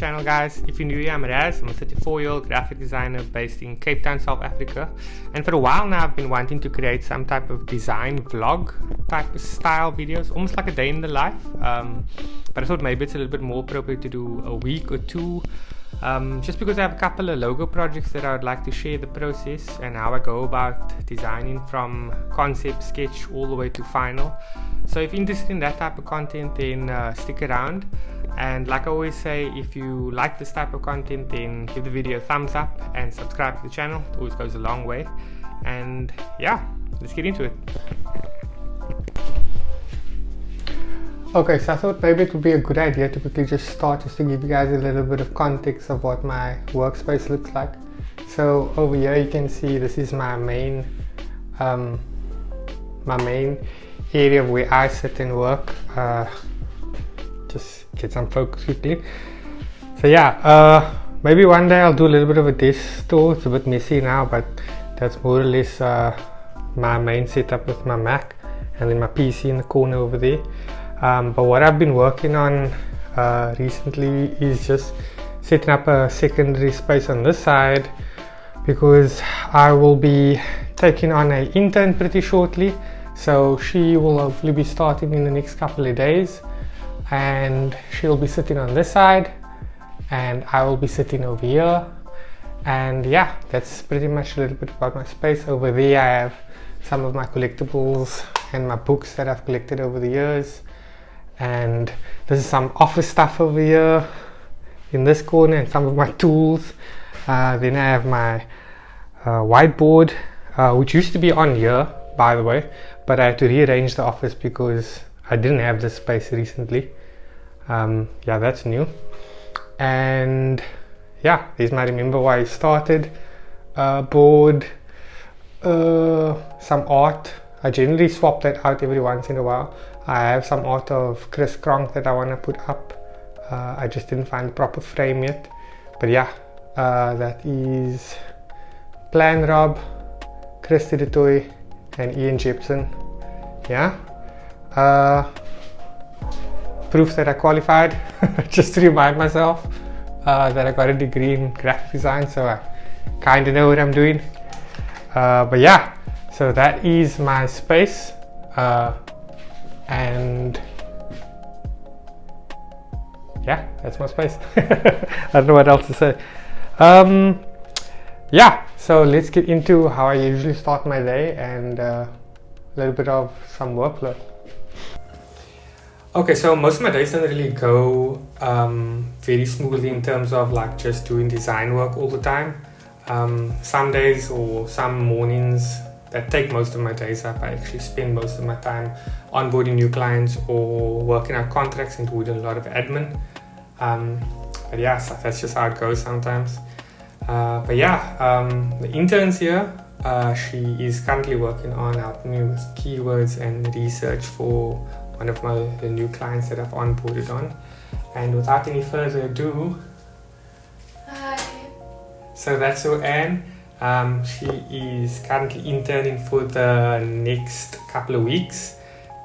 channel, guys. If you're new here, I'm Raz. I'm a 34-year-old graphic designer based in Cape Town, South Africa. And for a while now, I've been wanting to create some type of design vlog type of style videos, almost like a day in the life. But I thought maybe it's a little bit more appropriate to do a week or two, just because I have a couple of logo projects that I would like to share the process and how I go about designing from concept, sketch, all the way to final. So if you're interested in that type of content, then stick around. And like I always say, if you like this type of content, then give the video a thumbs up and subscribe to the channel. It always goes a long way. And yeah, let's get into it. Okay, so I thought maybe it would be a good idea to quickly just start, just to give you guys a little bit of context of what my workspace looks like. So over here you can see this is my main area where I sit and work. Just get some focus quickly. So yeah, maybe one day I'll do a little bit of a desk tour. It's a bit messy now, but that's more or less my main setup with my Mac and then my PC in the corner over there. But what I've been working on recently is just setting up a secondary space on this side, because I will be taking on an intern pretty shortly. So she will hopefully be starting in the next couple of days, and she'll be sitting on this side and I will be sitting over here. And yeah, that's pretty much a little bit about my space. Over there I have some of my collectibles and my books that I've collected over the years, and this is some office stuff over here in this corner, and some of my tools. Then I have my whiteboard, which used to be on here, by the way, but I had to rearrange the office because I didn't have this space recently. Yeah, that's new. And yeah, there's my remember why I started board, some art. I generally swap that out every once in a while. I have some art of Chris Cronk that I want to put up. I just didn't find the proper frame yet. But yeah, that is Plan Rob, Chris Toy, and Ian Jepson. Yeah. Proof that I qualified, just to remind myself that I got a degree in graphic design, so I kind of know what I'm doing. But yeah, so that is my space, and yeah, that's my space. I don't know what else to say. Yeah, so let's get into how I usually start my day and a little bit of some workload. Okay, so most of my days don't really go very smoothly in terms of like just doing design work all the time. Some days or some mornings that take most of my days up, I actually spend most of my time onboarding new clients or working out contracts and doing a lot of admin. But yeah, so that's just how it goes sometimes. But yeah, the interns here, she is currently working on helping me with keywords and research for one of the new clients that I've onboarded on. And without any further ado, hi. So that's Zawyaan. She is currently interning for the next couple of weeks,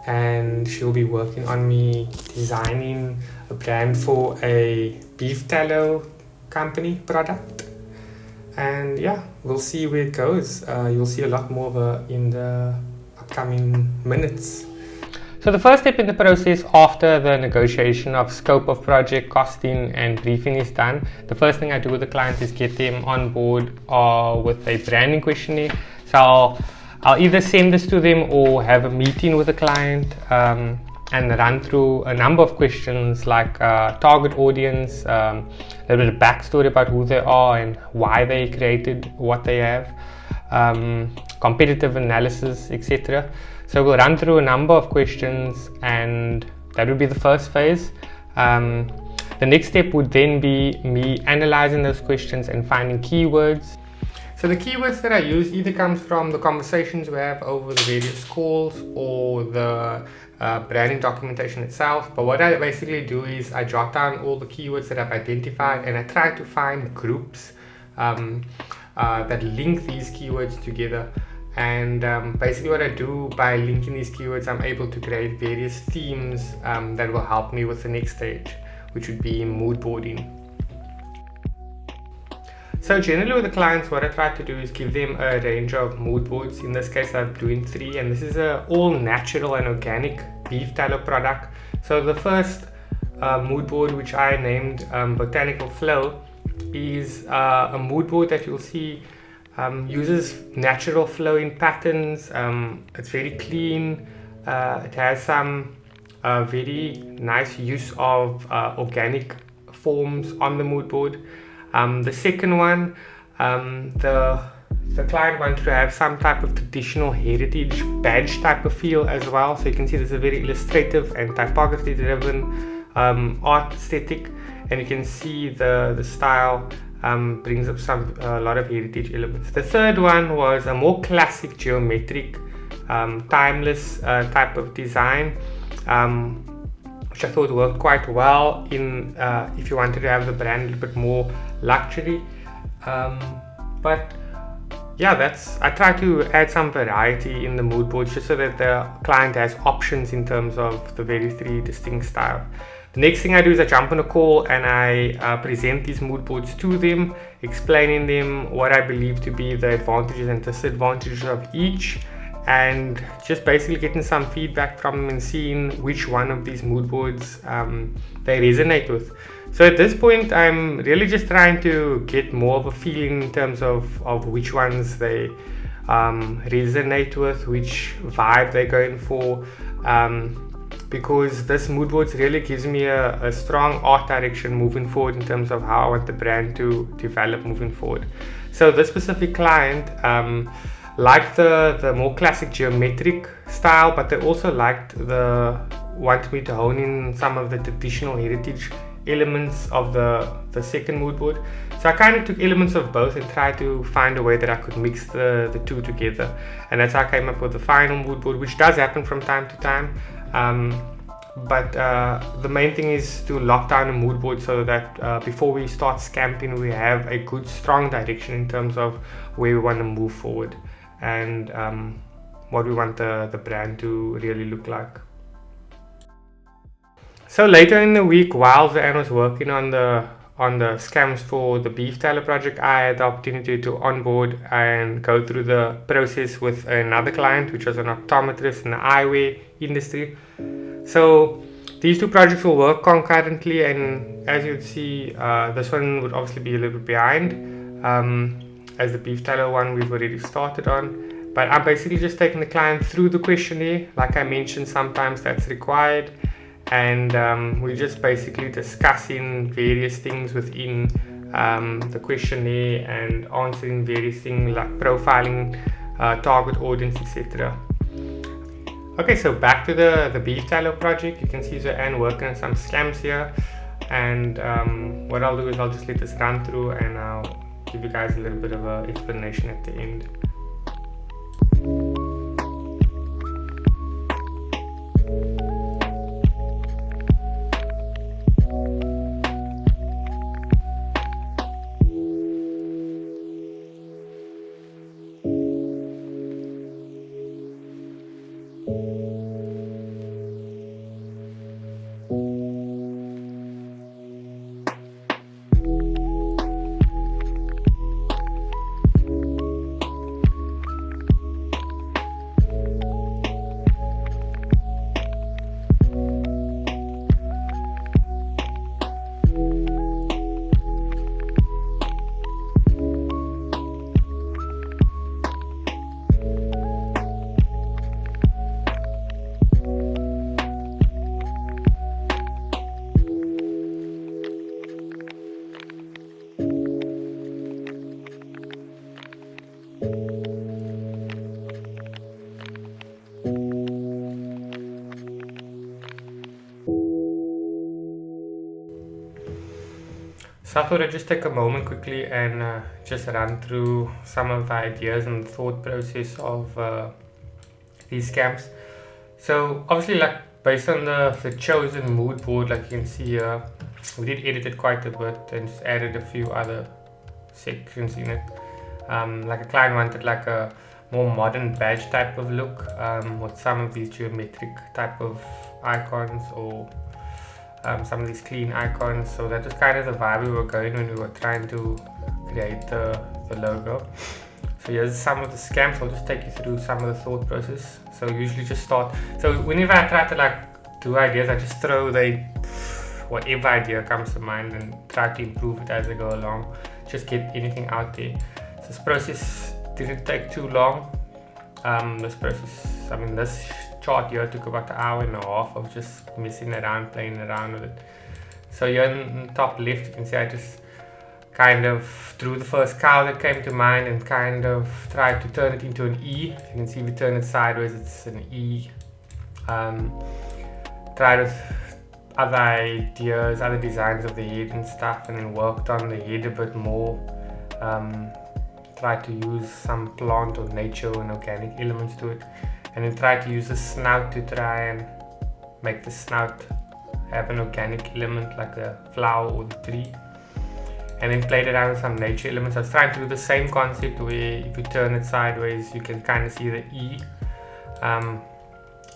and she'll be working on me designing a brand for a beef tallow company product. And yeah, we'll see where it goes. You'll see a lot more of her in the upcoming minutes. So the first step in the process after the negotiation of scope of project, costing and briefing is done, the first thing I do with the client is get them on board with a branding questionnaire. So I'll either send this to them or have a meeting with the client and run through a number of questions like target audience, a little bit of backstory about who they are and why they created what they have, competitive analysis, etc. So we'll run through a number of questions, and that would be the first phase. The next step would then be me analyzing those questions and finding keywords. So the keywords that I use either comes from the conversations we have over the various calls or the branding documentation itself. But what I basically do is I jot down all the keywords that I've identified, and I try to find groups that link these keywords together. And basically what I do by linking these keywords, I'm able to create various themes that will help me with the next stage, which would be mood boarding. So generally with the clients, what I try to do is give them a range of mood boards. In this case, I'm doing 3, and this is a all natural and organic beef tallow product. So the first mood board, which I named Botanical Flow, is a mood board that you'll see uses natural flowing patterns. It's very clean. It has some very nice use of organic forms on the mood board. The second one, the client wants to have some type of traditional heritage badge type of feel as well. So you can see this is a very illustrative and typography driven art aesthetic, and you can see the style brings up a lot of heritage elements. The third one was a more classic geometric timeless type of design, which I thought worked quite well in if you wanted to have the brand a little bit more luxury. But yeah, I try to add some variety in the mood boards just so that the client has options in terms of the very 3 distinct styles. The next thing I do is I jump on a call and I present these mood boards to them, explaining them what I believe to be the advantages and disadvantages of each, and just basically getting some feedback from them and seeing which one of these mood boards they resonate with. So at this point, I'm really just trying to get more of a feeling in terms of which ones they resonate with, which vibe they're going for, because this mood boards really gives me a strong art direction moving forward in terms of how I want the brand to develop moving forward. So this specific client liked the more classic geometric style, but they also wanted me to hone in some of the traditional heritage elements of the second mood board. So I kind of took elements of both and tried to find a way that I could mix the 2 together, and that's how I came up with the final mood board, which does happen from time to time. But the main thing is to lock down a mood board so that before we start scamping, we have a good strong direction in terms of where we want to move forward and what we want the brand to really look like. So later in the week, while Zawyaan was working on the scams for the beef tallow project, I had the opportunity to onboard and go through the process with another client, which was an optometrist in the eyewear industry. So these 2 projects will work concurrently, and as you'd see, this one would obviously be a little bit behind, as the beef tallow one we've already started on. But I'm basically just taking the client through the questionnaire. Like I mentioned, sometimes that's required, and we're just basically discussing various things within the questionnaire and answering various things like profiling target audience, etc. Okay, so back to the beef tallow project. You can see Zawyaan working on some scams here, and what I'll do is I'll just let this run through and I'll give you guys a little bit of an explanation at the end. So I thought I'd just take a moment quickly and just run through some of the ideas and the thought process of these scams. So obviously, like based on the chosen mood board, like you can see here, we did edit it quite a bit and just added a few other sections in it. Like a client wanted like a more modern badge type of look with some of these geometric type of icons or some of these clean icons. So that was kind of the vibe we were going when we were trying to create the logo. So here's some of the scams. I'll just take you through some of the thought process. So usually just start. So whenever I try to like do ideas, I just throw whatever idea comes to mind and try to improve it as I go along. Just get anything out there. So this process didn't take too long. This chart here took about an hour and a half of just messing around, playing around with it. So here in the top left, you can see I just kind of drew the first cow that came to mind and kind of tried to turn it into an E. You can see if you turn it sideways, it's an E. Tried with other ideas, other designs of the head and stuff, and then worked on the head a bit more. Tried to use some plant or nature and organic elements to it, and then tried to use the snout to try and make the snout have an organic element like the flower or the tree, and then played around with some nature elements. I was trying to do the same concept where if you turn it sideways you can kind of see the E.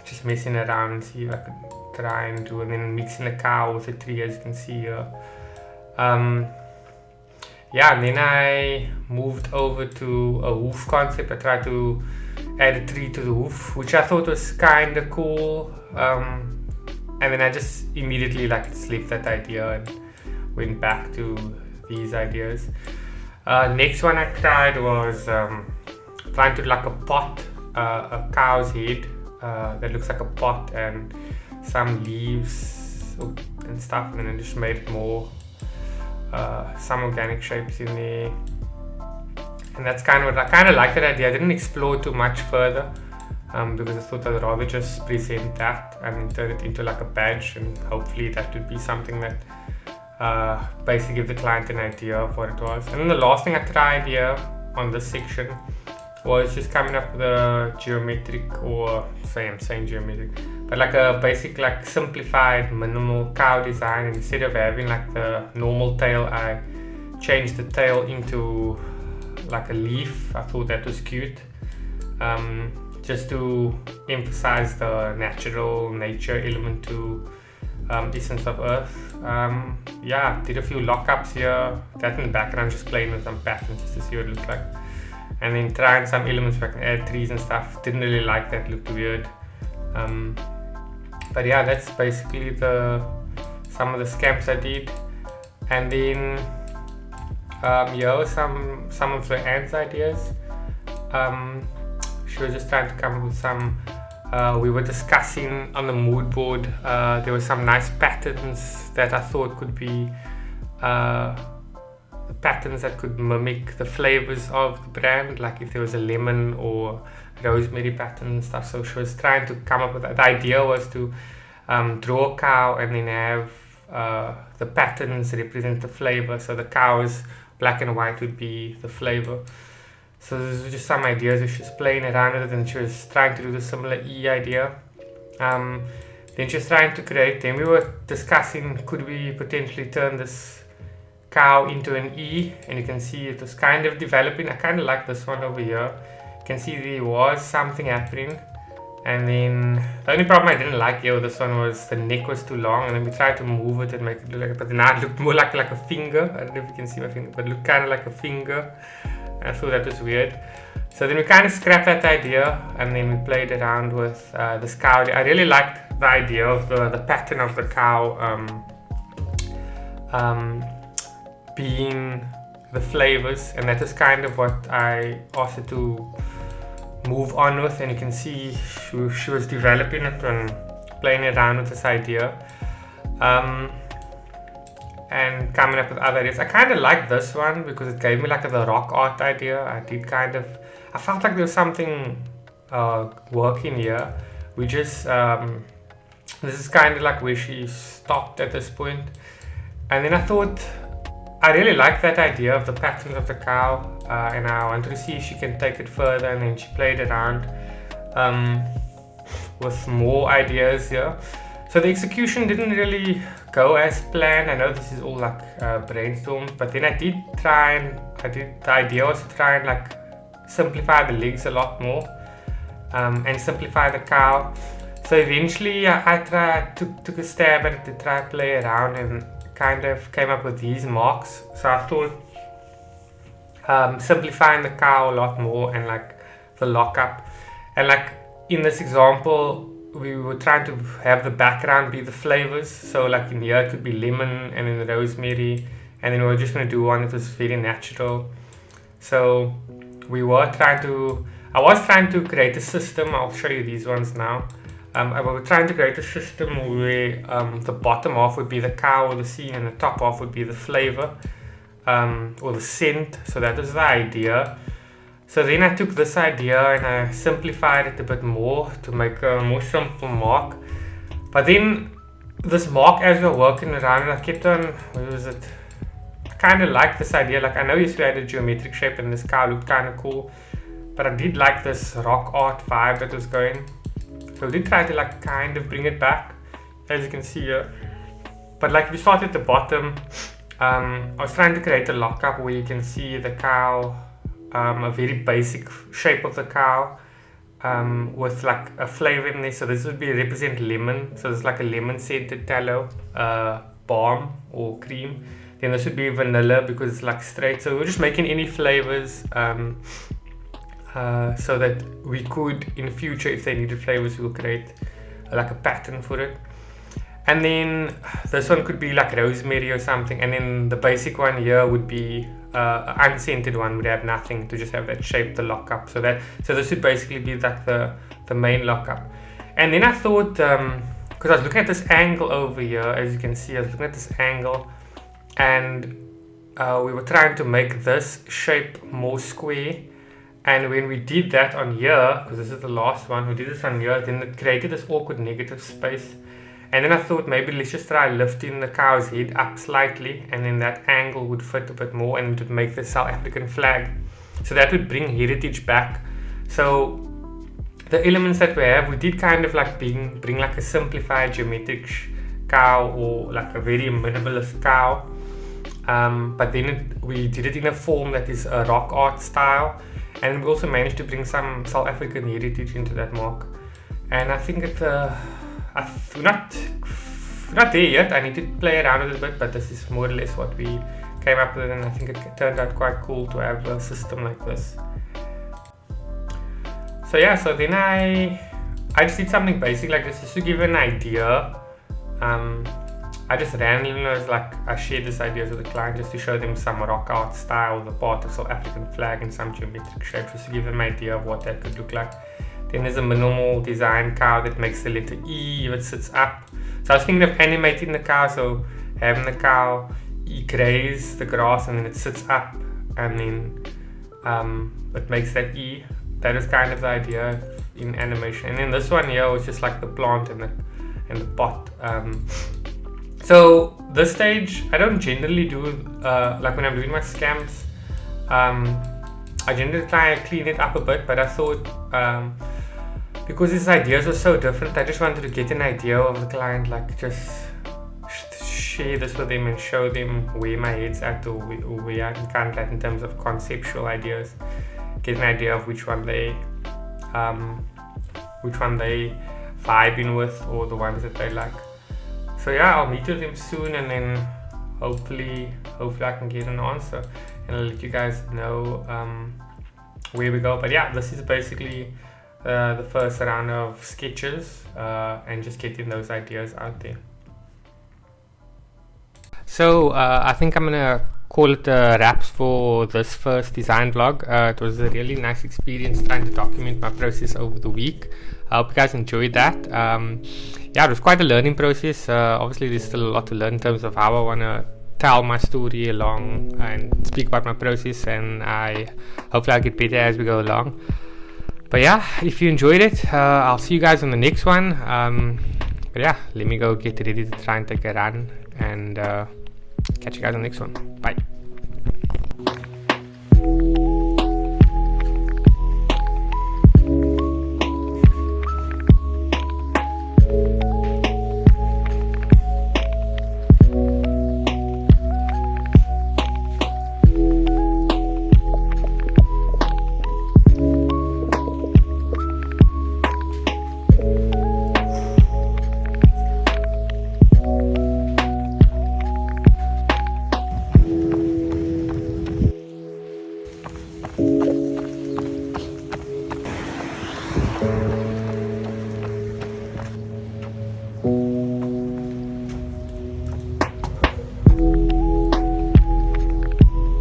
Just messing around and see if I could try and do, and then mixing a cow with a tree, as you can see here. And then I moved over to a hoof concept. I tried to add a tree to the hoof, which I thought was kind of cool. And then I just immediately left that idea and went back to these ideas. Next one I tried was trying to do like a pot, a cow's head that looks like a pot, and some leaves and stuff, and then I just made it more some organic shapes in there. And that's kind of what I kind of liked that idea. I didn't explore too much further because I thought I'd rather just present that and then turn it into like a badge, and hopefully that would be something that basically give the client an idea of what it was. And then the last thing I tried here on this section was just coming up with a geometric, or I'm saying geometric, but like a basic like simplified minimal cow design. And instead of having like the normal tail, I changed the tail into like a leaf. I thought that was cute, just to emphasize the natural nature element to essence of earth. Did a few lockups here, that in the background, just playing with some patterns just to see what it looks like, and then trying some elements where I can add trees and stuff. Didn't really like that, looked weird. But yeah, that's basically some of the scamps I did. And then here were some of Zawyaaan's ideas. She was just trying to come up with some. We were discussing on the mood board. There were some nice patterns that I thought could be patterns that could mimic the flavors of the brand, like if there was a lemon or rosemary pattern and stuff. So she was trying to come up with that. The idea was to draw a cow and then have the patterns represent the flavor. So the cow's black and white would be the flavor. So this was just some ideas. She was playing around with it, and she was trying to do the similar E idea. Then she was trying to create. Then we were discussing, could we potentially turn this cow into an E? And you can see it was kind of developing. I kind of like this one over here. You can see there was something happening. And then the only problem I didn't like here with this one was the neck was too long, and then we tried to move it and make it look like it, but now it looked more like a finger. I don't know if you can see my finger, but it looked kind of like a finger. I thought that was weird. So then we kind of scrapped that idea, and then we played around with this cow. I really liked the idea of the pattern of the cow being the flavors, and that is kind of what I asked her to move on with. And you can see she was developing it and playing around with this idea, and coming up with other ideas. I kind of like this one because it gave me like the rock art idea. I felt like there was something working here. We just this is kind of like where she stopped at this point. And then I thought I really liked that idea of the patterns of the cow, and I wanted to see if she can take it further. And then she played around with more ideas here. So the execution didn't really go as planned. I know this is all like brainstormed, but then the idea was to try and like simplify the legs a lot more, and simplify the cow. So eventually I took a stab at it to try to play around, and kind of came up with these marks. So I thought simplifying the cow a lot more, and like the lockup. And like in this example, we were trying to have the background be the flavors. So like in here it could be lemon and then rosemary, and then we were just going to do one that was very natural. So I was trying to create a system. I'll show you these ones now. I was trying to create a system where the bottom half would be the cow or the scene, and the top half would be the flavor or the scent. So that was the idea. So then I took this idea and I simplified it a bit more to make a more simple mark. But then this mark, as we were working around it, I kept on, what was it? I kind of like this idea. Like I know you had a geometric shape and this cow looked kind of cool, but I did like this rock art vibe that was going. So we did try to like kind of bring it back, as you can see here. But like if you start at the bottom, I was trying to create a lockup where you can see the cow, a very basic shape of the cow, with like a flavor in there. So this would be represent lemon. So it's like a lemon scented tallow, balm or cream. Then this would be vanilla because it's like straight. So we're just making any flavors, so that we could in future, if they needed flavors, we'll create like a pattern for it. And then this one could be like rosemary or something, and then the basic one here would be unscented one, would have nothing, to just have that shape, the lockup. So this would basically be like the main lockup. And then I thought, because I was looking at this angle over here, as you can see, I was looking at this angle, and we were trying to make this shape more square. And when we did that on here, because this is the last one, we did this on here, then it created this awkward negative space. And then I thought maybe let's just try lifting the cow's head up slightly, and then that angle would fit a bit more, and it would make the South African flag. So that would bring heritage back. So the elements that we have, we did kind of like bring like a simplified geometric cow, or like a very minimalist cow. But then we did it in a form that is a rock art style. And we also managed to bring some South African heritage into that mark. And I think it's we're not there yet. I need to play around with it a bit, but this is more or less what we came up with, and I think it turned out quite cool to have a system like this. So yeah, so then I just did something basic like this just to give an idea. I just randomly I shared this idea with the client just to show them some rock art style, the part of South African flag and some geometric shapes, just to give them an idea of what that could look like. Then there's a minimal design cow that makes the letter E if it sits up. So I was thinking of animating the cow, so having the cow graze the grass and then it sits up and then it makes that E. That is kind of the idea in animation. And then this one here was just like the plant and the pot. So this stage, I don't generally do, like when I'm doing my scamps, I generally try and clean it up a bit, but I thought, because these ideas are so different, I just wanted to get an idea of the client, like just share this with them and show them where my head's at, or where I can kind of like in terms of conceptual ideas, get an idea of which one they vibe in with, or the ones that they like. So yeah, I'll meet with them soon, and then hopefully I can get an answer, and I'll let you guys know where we go. But yeah, this is basically the first round of sketches, and just getting those ideas out there. So I think I'm gonna call it wraps for this first design vlog. It was a really nice experience trying to document my process over the week. I hope you guys enjoyed that. Yeah, it was quite a learning process. Obviously there's still a lot to learn in terms of how I want to tell my story along and speak about my process, and hopefully I'll get better as we go along. But yeah, if you enjoyed it, I'll see you guys on the next one. But yeah, let me go get ready to try and take a run, and catch you guys on the next one. Bye.